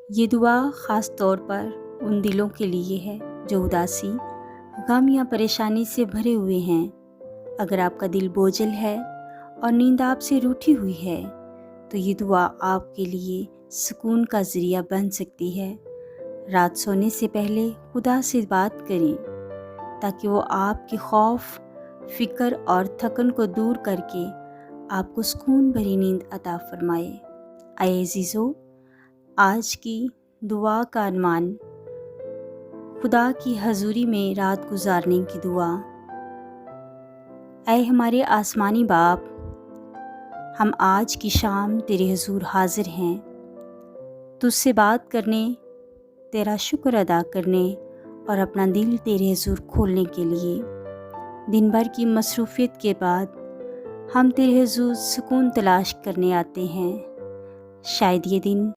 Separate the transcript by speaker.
Speaker 1: یہ دعا خاص طور پر ان دلوں کے لیے ہے جو اداسی، غم یا پریشانی سے بھرے ہوئے ہیں۔ اگر آپ کا دل بوجھل ہے اور نیند آپ سے روٹھی ہوئی ہے تو یہ دعا آپ کے لیے سکون کا ذریعہ بن سکتی ہے۔ رات سونے سے پہلے خدا سے بات کریں تاکہ وہ آپ کے خوف، فکر اور تھکن کو دور کر کے آپ کو سکون بھری نیند عطا فرمائے۔ اے عزیزو، آج کی دعا کا عنوان خدا کی حضوری میں رات گزارنے کی دعا۔ اے ہمارے آسمانی باپ، ہم آج کی شام تیرے حضور حاضر ہیں، تجھ سے بات کرنے، تیرا شکر ادا کرنے اور اپنا دل تیرے حضور کھولنے کے لیے۔ دن بھر کی مصروفیت کے بعد ہم تیرے حضور سکون تلاش کرنے آتے ہیں۔ شاید یہ دن